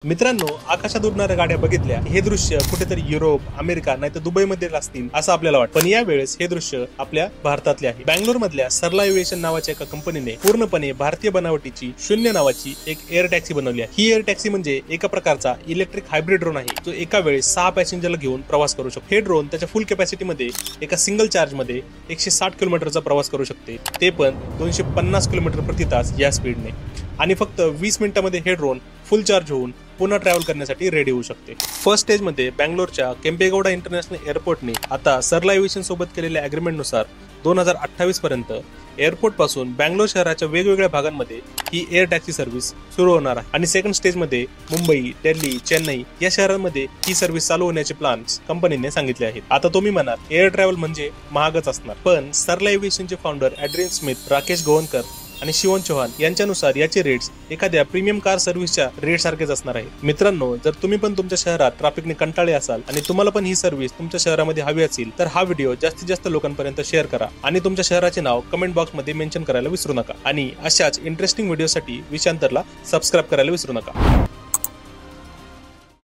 मित्रांनो, आकाशात उडणाऱ्या गाड्या बघितल्या हे दृश्य कुठेतरी युरोप, अमेरिका नाही तर दुबई मध्ये असतील असं आपल्याला वाटतं, पण यावेळेस हे दृश्य आपल्या भारतातले आहे। बँगलोर मधल्या सरला एव्हिएशन नावाच्या एका कंपनीने पूर्णपणे भारतीय बनावटीची शून्य नावाची एक एअर टॅक्सी बनवली आहे। ही एअर टॅक्सी म्हणजे एका प्रकारचा इलेक्ट्रिक हायब्रिड ड्रोन आहे, जो एका वेळेस 6 पॅसेंजरला घेऊन प्रवास करू शकतो। हे ड्रोन त्याच्या फुल कॅपॅसिटी मध्ये एका सिंगल चार्ज मध्ये 160 किलोमीटरचा प्रवास करू शकते, ते पण 250 किलोमीटर प्रति तास या स्पीडने, आणि फक्त 20 मिनिटांमध्ये हे ड्रोन फुल चार्ज होऊन पुन्हा ट्रॅव्हल करण्यासाठी रेडी होऊ शकते। फर्स्ट स्टेज मध्ये बँगलोरच्या केंपेगौडा इंटरनॅशनल एअरपोर्टने आता सरला एव्हिएशन सोबत केलेल्या अग्रीमेंट नुसार 2028 पर्यंत एअरपोर्ट पासून बँगलोर शहराच्या वेगवेगळ्या भागांमध्ये ही एअर टॅक्सी सर्व्हिस सुरू होणार आहे। आणि सेकंड स्टेज मध्ये मुंबई, दिल्ली, चेन्नई या शहरांमध्ये ही सर्व्हिस चालू होण्याचे प्लॅन्स कंपनीने सांगितले आहेत। आता तुम्ही म्हणाल एअर ट्रॅव्हल म्हणजे महागच असणार, पण सरला एव्हिएशनचे founder Adrian Smith, Rakesh Govankar आणि शिवन चौहान यांच्यानुसार याचे रेट्स एखाद्या प्रीमियम कार सर्व्हिसच्या रेट सारखेच असणार आहे। मित्रांनो, जर तुम्ही पण तुमच्या शहरात ट्रॅफिकने कंटाळले असाल आणि तुम्हाला पण ही सर्व्हिस तुमच्या शहरामध्ये हवी असेल, तर हा व्हिडिओ जास्तीत जास्त लोकांपर्यंत शेअर करा आणि तुमच्या शहराचे नाव कमेंट बॉक्स मध्ये मेन्शन करायला विसरू नका। आणि अशाच इंटरेस्टिंग व्हिडिओसाठी विषांतरला सबस्क्राईब करायला विसरू नका।